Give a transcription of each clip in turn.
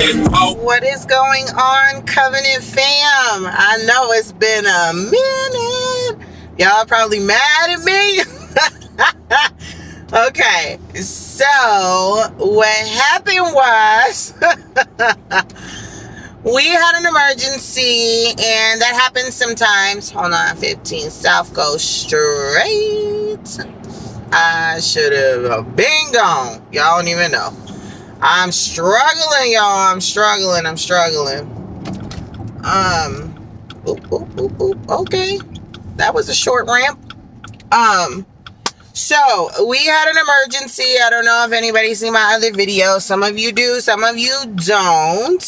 What is going on, Covenant fam? I know it's been a minute. Y'all probably mad at me. Okay, so what happened was we had an emergency, and that happens sometimes. Hold on, 15 South, go straight. I should have been gone. Y'all don't even know. I'm struggling, y'all. I'm struggling. Okay. That was a short ramp. So we had an emergency. I don't know if anybody's seen my other video. Some of you do, some of you don't.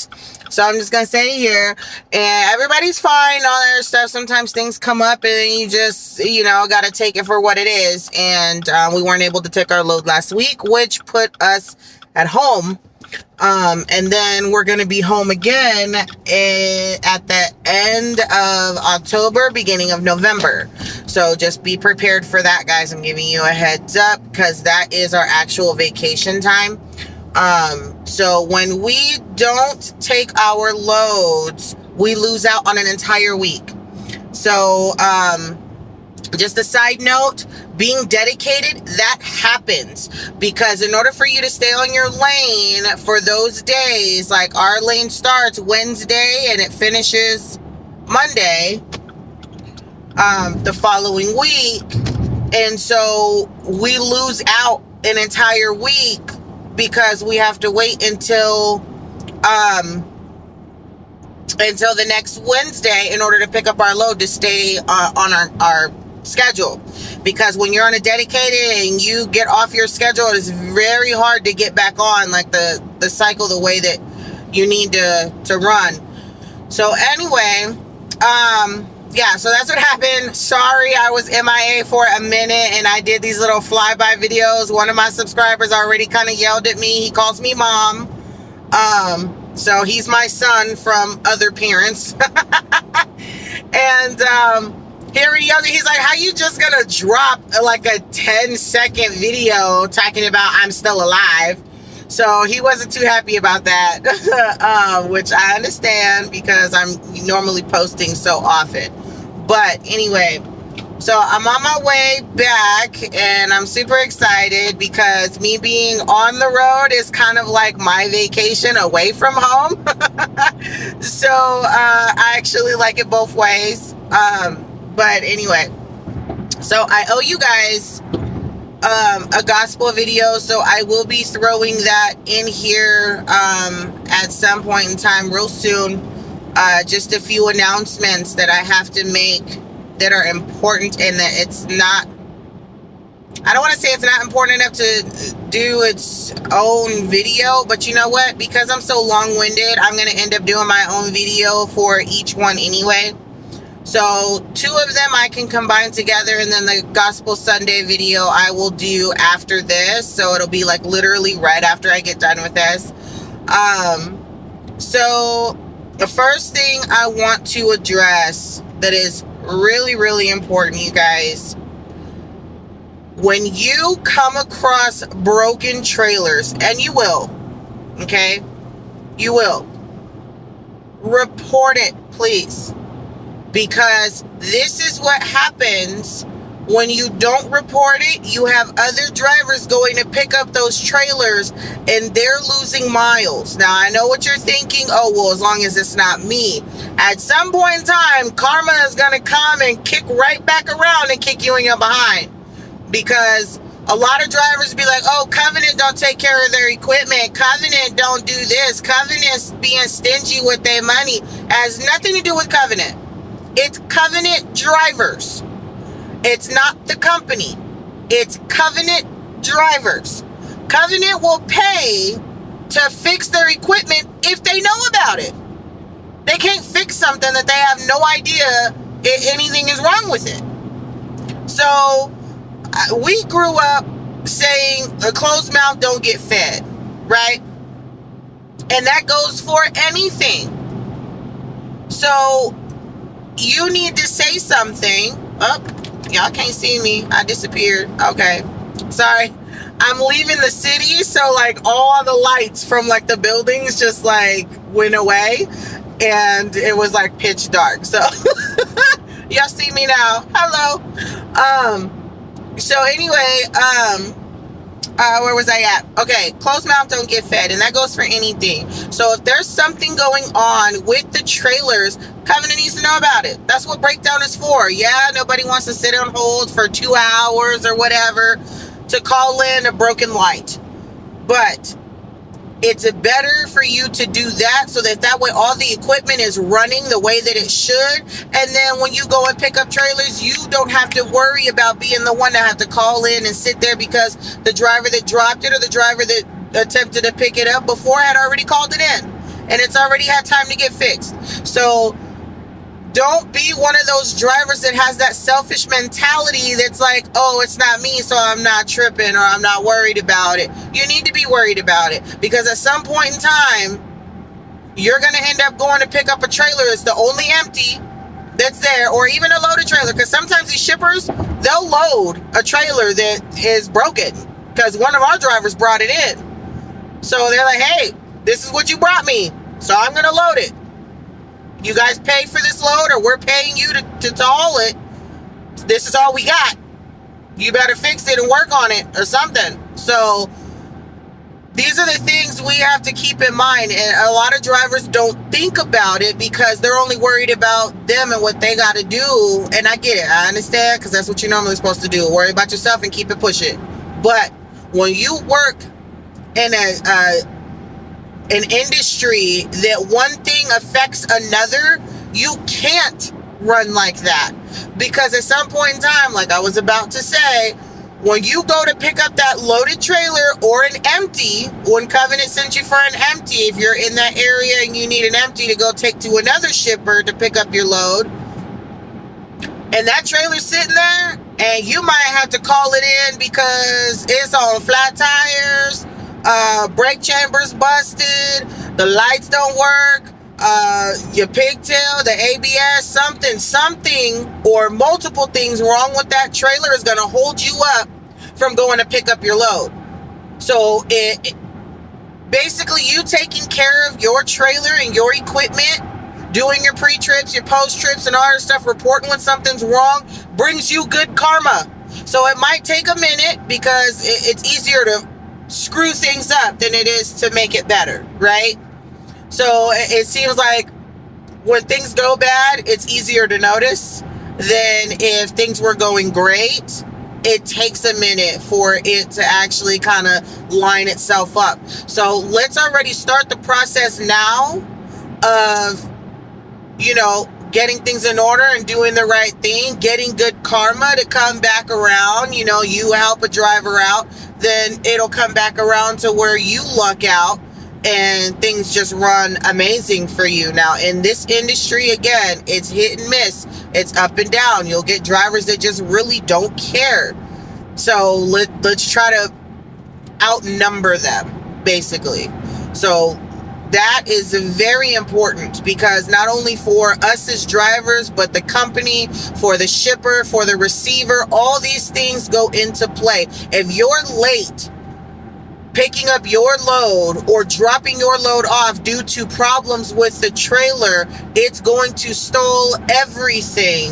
So I'm just going to say here, and everybody's fine, all that stuff. Sometimes things come up and you just, got to take it for what it is. And we weren't able to take our load last week, which put us at home. And then we're going to be home again at the end of October, beginning of November. So just be prepared for that, guys. I'm giving you a heads up because that is our actual vacation time. So when we don't take our loads, we lose out on an entire week. So, just a side note, being dedicated, that happens because in order for you to stay on your lane for those days, like our lane starts Wednesday and it finishes Monday, the following week. And so we lose out an entire week because we have to wait until the next Wednesday in order to pick up our load to stay on our schedule. Because when you're on a dedicated and you get off your schedule, it is very hard to get back on like the cycle the way that you need to run. So anyway, yeah, so that's what happened. Sorry, I was MIA for a minute and I did these little flyby videos. One of my subscribers already kind of yelled at me. He calls me mom. So he's my son from other parents. And here he yelled, he's like, how you just gonna drop like a 10-second video talking about I'm still alive? So he wasn't too happy about that, which I understand because I'm normally posting so often. But anyway, so I'm on my way back and I'm super excited because me being on the road is kind of like my vacation away from home. So I actually like it both ways. But anyway, so I owe you guys a gospel video, so I will be throwing that in here at some point in time real soon. Just a few announcements that I have to make that are important, and that it's not, I don't want to say it's not important enough to do its own video, but you know what, because I'm so long-winded, I'm going to end up doing my own video for each one anyway. So 2 of them I can combine together, and then the Gospel Sunday video I will do after this. So it'll be like literally right after I get done with this. So the first thing I want to address that is really, really important, you guys. When you come across broken trailers, and you will, okay? You will. Report it, please. Because this is what happens when you don't report it. You have other drivers going to pick up those trailers and they're losing miles. Now, I know what you're thinking. Oh, well, as long as it's not me. At some point in time, karma is going to come and kick right back around and kick you in your behind. Because a lot of drivers be like, oh, Covenant don't take care of their equipment. Covenant don't do this. Covenant's being stingy with their money. It has nothing to do with Covenant. It's Covenant drivers. It's not the company. It's Covenant drivers. Covenant will pay to fix their equipment if they know about it. They can't fix something that they have no idea if anything is wrong with it. So we grew up saying a closed mouth don't get fed, right? And that goes for anything. So you need to say something. Oh, y'all can't see me. I disappeared. Okay. Sorry. I'm leaving the city, so like all the lights from like the buildings just like went away, and it was like pitch dark. So y'all see me now. Hello. So anyway, where was I at? Okay, closed mouth don't get fed, and that goes for anything. So if there's something going on with the trailers, Covenant needs to know about it. That's what breakdown is for. Yeah, nobody wants to sit on hold for 2 hours or whatever to call in a broken light. But it's better for you to do that, so that way all the equipment is running the way that it should. And then when you go and pick up trailers, you don't have to worry about being the one that have to call in and sit there because the driver that dropped it or the driver that attempted to pick it up before had already called it in. And it's already had time to get fixed. So don't be one of those drivers that has that selfish mentality that's like, oh, it's not me, so I'm not tripping or I'm not worried about it. You need to be worried about it, because at some point in time, you're going to end up going to pick up a trailer that's the only empty that's there, or even a loaded trailer, because sometimes these shippers, they'll load a trailer that is broken because one of our drivers brought it in. So they're like, hey, this is what you brought me, so I'm going to load it. You guys paid for this load, or we're paying you to haul it. This is all we got. You better fix it and work on it or something. So these are the things we have to keep in mind. And a lot of drivers don't think about it because they're only worried about them and what they got to do. And I get it. I understand, because that's what you're normally supposed to do. Worry about yourself and keep it pushing. But when you work in an industry that one thing affects another, you can't run like that, because at some point in time, like I was about to say, when you go to pick up that loaded trailer or an empty, when Covenant sends you for an empty, if you're in that area and you need an empty to go take to another shipper to pick up your load, and that trailer's sitting there, and you might have to call it in because it's on flat tires, brake chamber's busted, the lights don't work, your pigtail, the ABS, something, or multiple things wrong with that trailer is going to hold you up from going to pick up your load. So it basically, you taking care of your trailer and your equipment, doing your pre-trips, your post-trips, and all that stuff, reporting when something's wrong, brings you good karma. So it might take a minute, because it's easier to screw things up than it is to make it better, right? So it seems like when things go bad, it's easier to notice than if things were going great. It takes a minute for it to actually kind of line itself up. So let's already start the process now of, getting things in order and doing the right thing, getting good karma to come back around. You help a driver out, then it'll come back around to where you luck out and things just run amazing for you. Now, in this industry, again, it's hit and miss. It's up and down. You'll get drivers that just really don't care. So let's try to outnumber them, basically. So that is very important, because not only for us as drivers, but the company, for the shipper, for the receiver, all these things go into play. If you're late picking up your load or dropping your load off due to problems with the trailer, it's going to stall everything.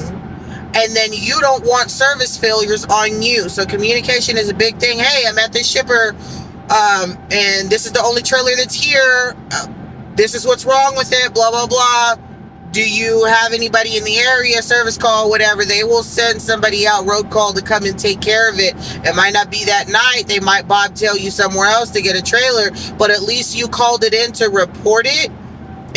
And then you don't want service failures on you. So communication is a big thing. Hey, I'm at this shipper, and this is the only trailer that's here. This is what's wrong with it, blah, blah, blah. Do you have anybody in the area, service call, whatever? They will send somebody out, road call, to come and take care of it. It might not be that night. They might bobtail you somewhere else to get a trailer, but at least you called it in to report it.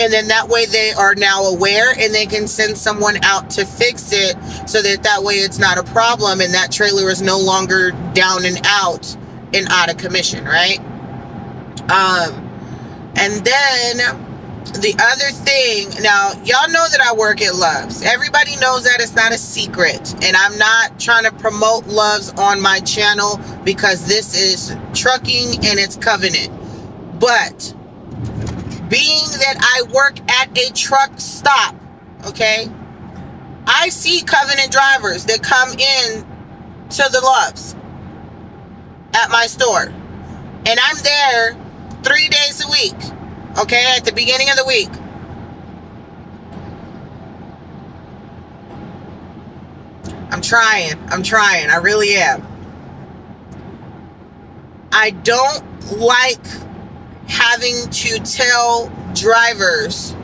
And then that way they are now aware, and they can send someone out to fix it, so that way it's not a problem and that trailer is no longer down and out of commission, right? And then the other thing, now y'all know that I work at Love's. Everybody knows that, it's not a secret. And I'm not trying to promote Love's on my channel, because this is trucking and it's Covenant. But being that I work at a truck stop, okay, I see Covenant drivers that come in to the Love's. at my store. And I'm there 3 days a week. Okay, at the beginning of the week. I'm trying. I really am. I don't like having to tell drivers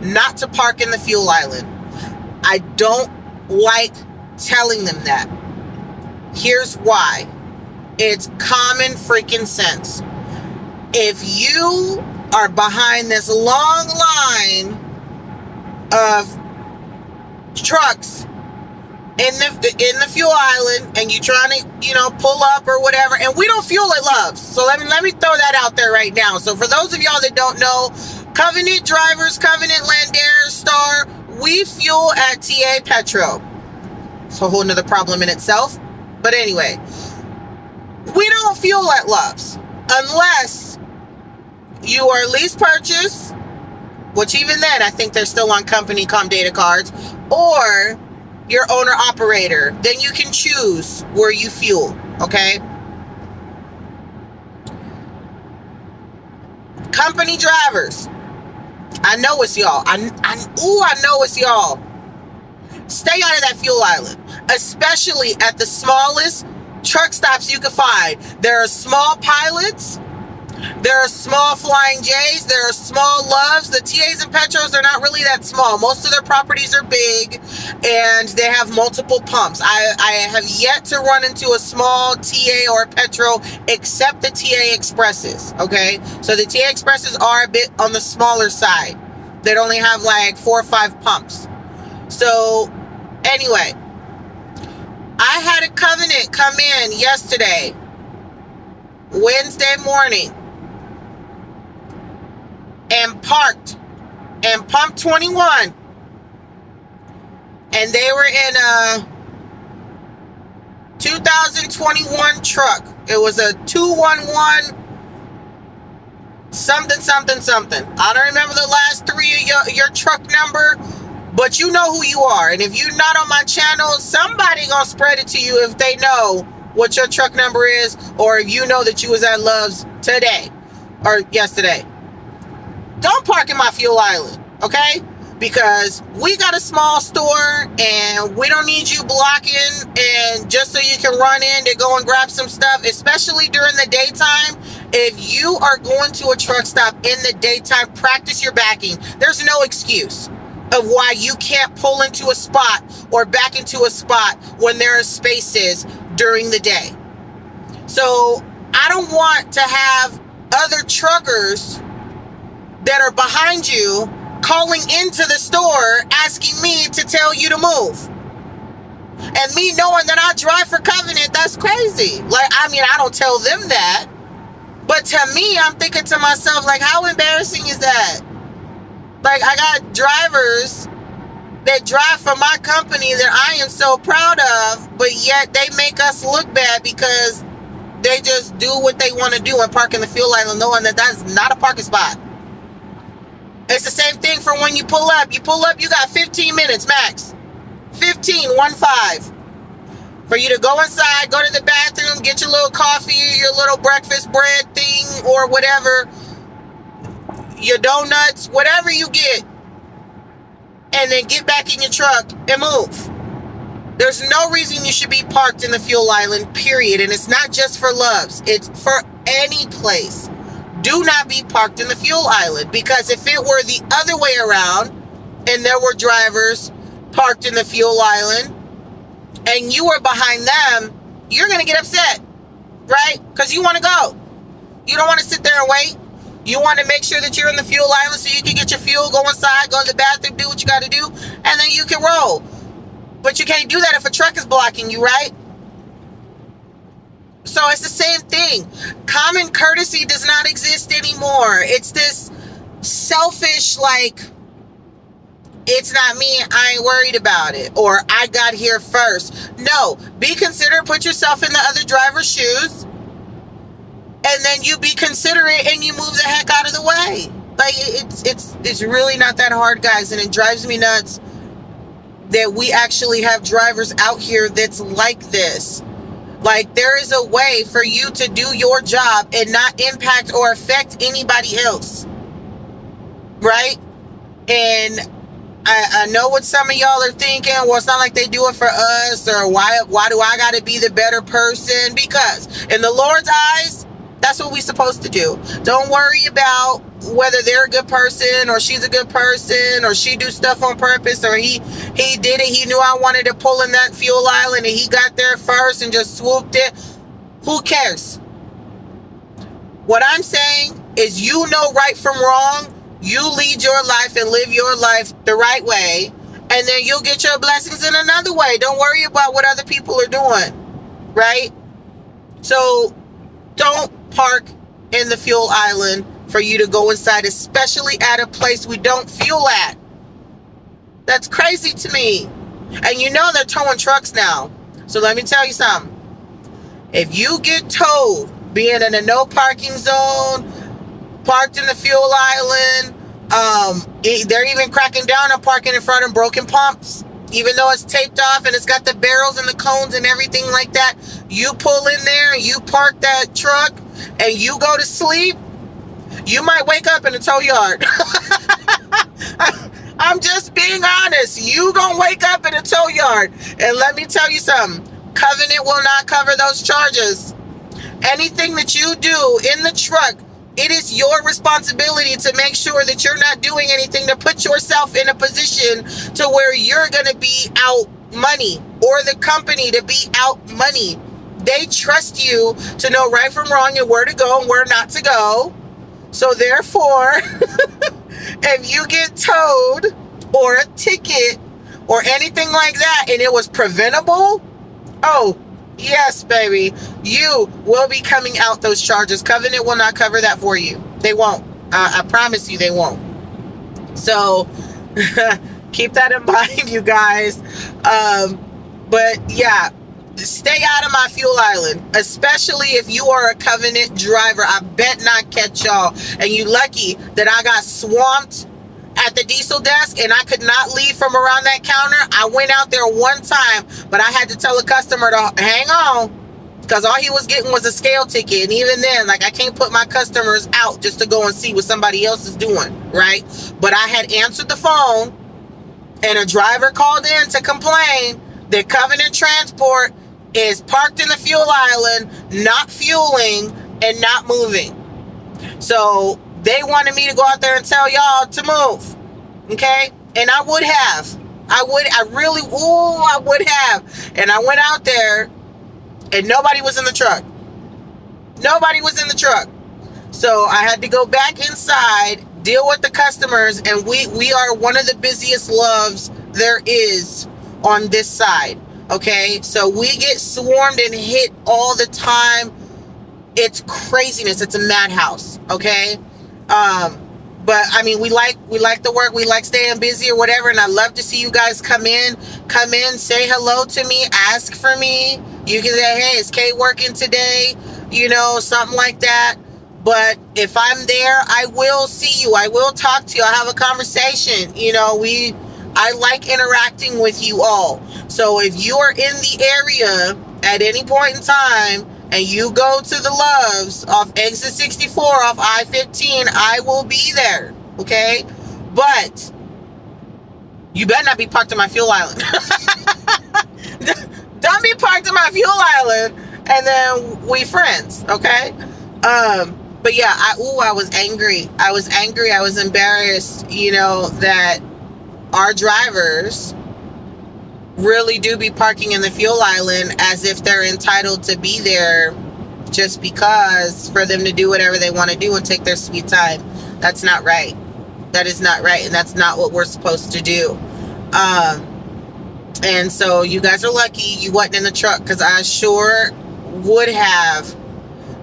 not to park in the fuel island. I don't like telling them that. Here's why. It's common freaking sense. If you are behind this long line of trucks in the fuel island and you trying to, pull up or whatever, and we don't fuel at Love's. So let me throw that out there right now. So for those of y'all that don't know, Covenant drivers, Covenant, Landair, Star, we fuel at TA Petro. It's a whole nother problem in itself. But anyway, we don't fuel at Love's unless you are lease purchase, which even then I think they're still on company data cards, or your owner operator. Then you can choose where you fuel. Okay. Company drivers, I know it's y'all. I know it's y'all. Stay out of that fuel island, especially at the smallest truck stops you can find. There are small Pilots. There are small Flying J's. There are small Loves. The TAs and Petros are not really that small. Most of their properties are big, and they have multiple pumps. I have yet to run into a small TA or a Petro except the TA Expresses, okay? So the TA Expresses are a bit on the smaller side. They only have like 4 or 5 pumps. So anyway, I had a Covenant come in yesterday, Wednesday morning, and parked and pump 21, and they were in a 2021 truck. It was a 211 something. I don't remember the last 3 of your truck number, but you know who you are. And if you're not on my channel, somebody gonna spread it to you if they know what your truck number is, or if you know that you was at Love's today or yesterday. Don't park in my fuel island, okay? Because we got a small store and we don't need you blocking and just so you can run in to go and grab some stuff, especially during the daytime. If you are going to a truck stop in the daytime, practice your backing. There's no excuse of why you can't pull into a spot or back into a spot when there are spaces during the day. So I don't want to have other truckers that are behind you calling into the store asking me to tell you to move. And me knowing that I drive for Covenant, that's crazy. I don't tell them that. But to me, I'm thinking to myself, how embarrassing is that? I got drivers that drive for my company that I am so proud of, but yet they make us look bad because they just do what they want to do and park in the fuel island knowing that that's not a parking spot. It's the same thing for when you pull up. You pull up, you got 15 minutes max. 15. For you to go inside, go to the bathroom, get your little coffee, your little breakfast bread thing or whatever, your donuts, whatever you get, and then get back in your truck and move. There's no reason you should be parked in the fuel island, period. And it's not just for Love's. It's for any place. Do not be parked in the fuel island, because if it were the other way around and there were drivers parked in the fuel island and you were behind them, you're going to get upset, right? Because you want to go. You don't want to sit there and wait. You want to make sure that you're in the fuel island so you can get your fuel, go inside, go to the bathroom, do what you got to do, and then you can roll. But you can't do that if a truck is blocking you, right? So it's the same thing. Common courtesy does not exist anymore. It's this selfish, it's not me, I ain't worried about it, or I got here first. No, be considerate, put yourself in the other driver's shoes, and then you be considerate and you move the heck out of the way. It's really not that hard, guys, and it drives me nuts that we actually have drivers out here that's like this. Like, there is a way for you to do your job and not impact or affect anybody else, right? And I know what some of y'all are thinking. Well, it's not like they do it for us, or why do I got to be the better person? Because in the Lord's eyes, that's what we're supposed to do. Don't worry about whether they're a good person or she's a good person or she do stuff on purpose or he did it. He knew I wanted to pull in that fuel island and he got there first and just swooped it. Who cares? What I'm saying is, you know right from wrong. You lead your life and live your life the right way, and then you'll get your blessings in another way. Don't worry about what other people are doing, right? So don't park in the fuel island for you to go inside, especially at a place we don't fuel at. That's crazy to me. And you know they're towing trucks now. So let me tell you something. If you get towed being in a no parking zone, parked in the fuel island, they're even cracking down on parking in front of broken pumps, even though it's taped off and it's got the barrels and the cones and everything like that. You pull in there and you park that truck and you go to sleep, you might wake up in a tow yard. I'm just being honest. You gonna wake up in a tow yard. And let me tell you something. Covenant will not cover those charges. Anything that you do in the truck, it is your responsibility to make sure that you're not doing anything to put yourself in a position to where you're going to be out money, or the company to be out money. They trust you to know right from wrong and where to go and where not to go. So therefore, if you get towed or a ticket or anything like that and it was preventable, oh, yes, baby, you will be coming out those charges. Covenant will not cover that for you. They won't. I promise you they won't. So keep that in mind, you guys. But yeah, stay out of my fuel island, especially if you are a Covenant driver. I bet not catch y'all. And you lucky that I got swamped at the diesel desk and I could not leave from around that counter. I went out there one time, but I had to tell a customer to hang on because all he was getting was a scale ticket. And even then, like, I can't put my customers out just to go and see what somebody else is doing, right? But I had answered the phone and a driver called in to complain that Covenant Transport is parked in the fuel island, not fueling and not moving. So they wanted me to go out there and tell y'all to move, okay? And I would have. I would have. And I went out there, and nobody was in the truck. Nobody was in the truck. So I had to go back inside, deal with the customers, and we are one of the busiest loves there is on this side, okay? So we get swarmed and hit all the time. It's craziness. It's a madhouse, okay? But I mean, we like the work, we like staying busy or whatever, and I love to see you guys come in, say hello to me, ask for me. You can say, hey, is Kay working today? You know, something like that. But if I'm there, I will see you, I will talk to you, I'll have a conversation. You know, I like interacting with you all. So if you are in the area at any point in time and you go to the Loves off exit 64 off I-15, I will be there, okay? But you better not be parked on my fuel island. Don't be parked on my fuel island and then we friends, okay? But yeah, I was angry. I was embarrassed, you know, that our drivers really do be parking in the fuel island as if they're entitled to be there just because, for them to do whatever they want to do and take their sweet time. That's not right. That is not right, and that's not what we're supposed to do. And so you guys are lucky you wasn't in the truck, because I sure would have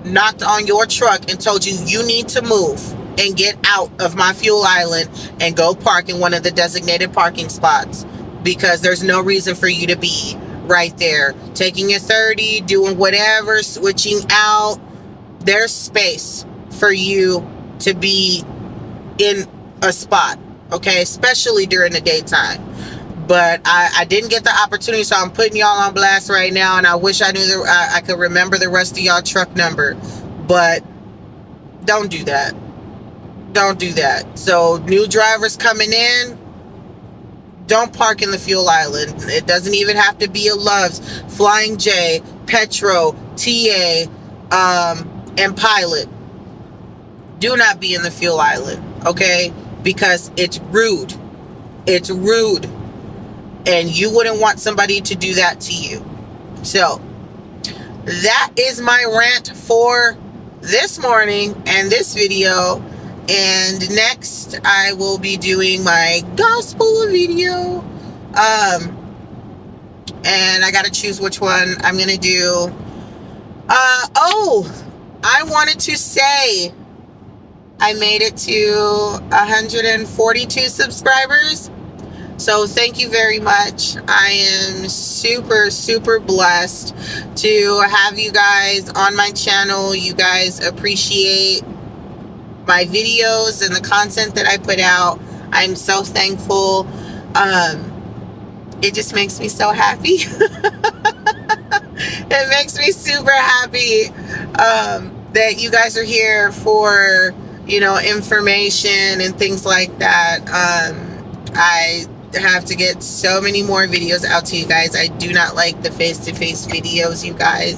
knocked on your truck and told you, you need to move and get out of my fuel island and go park in one of the designated parking spots, because there's no reason for you to be right there taking your 30, doing whatever, switching out. There's space for you to be in a spot, okay, especially during the daytime. but I didn't get the opportunity, so I'm putting y'all on blast right now, and I wish I knew I could remember the rest of y'all truck number, but don't do that. Don't do that. So new drivers coming in, don't park in the fuel island. It doesn't even have to be a Love's, Flying J, Petro, TA, and Pilot. Do not be in the fuel island, okay? Because it's rude. It's rude. And you wouldn't want somebody to do that to you. So, that is my rant for this morning and this video. And next, I will be doing my gospel video. And I gotta choose which one I'm gonna do. I wanted to say I made it to 142 subscribers. So thank you very much. I am super, super blessed to have you guys on my channel. You guys appreciate my videos and the content that I put out. I'm so thankful. It just makes me so happy. It makes me super happy that you guys are here for, information and things like that. I have to get so many more videos out to you guys. I do not like the face-to-face videos, you guys.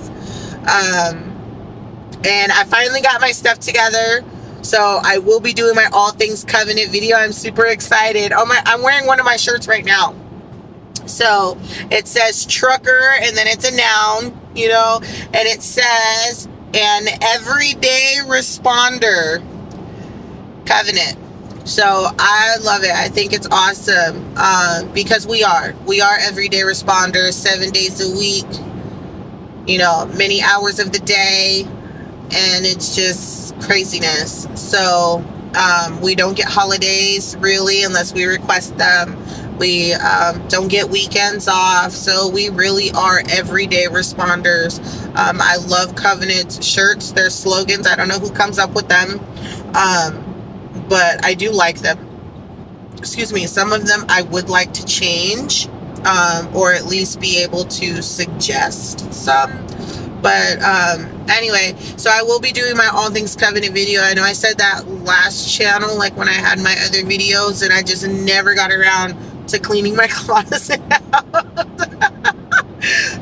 And I finally got my stuff together. So I will be doing my All Things Covenant video. I'm super excited. I'm wearing one of my shirts right now. So it says trucker, and then it's a noun, and it says an everyday responder covenant. So I love it. I think it's awesome because we are everyday responders, 7 days a week, many hours of the day, and it's just craziness. So we don't get holidays really unless we request them. We don't get weekends off, so we really are everyday responders. I love Covenant shirts, their slogans. I don't know who comes up with them, but I do like them. Excuse me. Some of them I would like to change, or at least be able to suggest some. But anyway, so I will be doing my All Things Covenant video. I know I said that last channel, like when I had my other videos, and I just never got around to cleaning my closet out.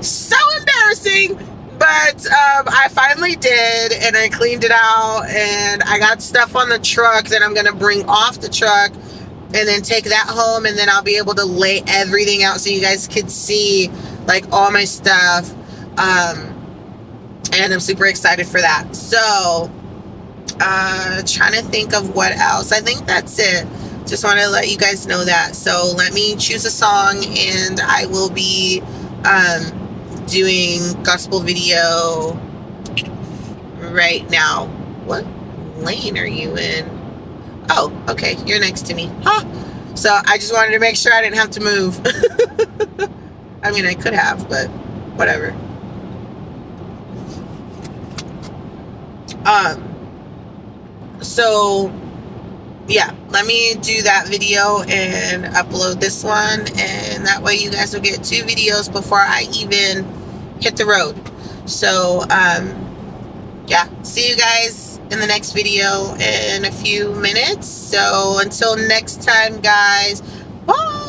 So embarrassing. But I finally did, and I cleaned it out, and I got stuff on the truck that I'm going to bring off the truck and then take that home, and then I'll be able to lay everything out so you guys could see like all my stuff. And I'm super excited for that. So trying to think of what else. I think that's it. Just want to let you guys know that. So let me choose a song, and I will be doing gospel video right now. What lane are you in? Oh, okay, you're next to me. Huh. So I just wanted to make sure I didn't have to move. I mean, I could have, but whatever. So yeah, let me do that video and upload this one, and that way you guys will get 2 videos before I even hit the road. So yeah, see you guys in the next video in a few minutes. So until next time, guys, bye.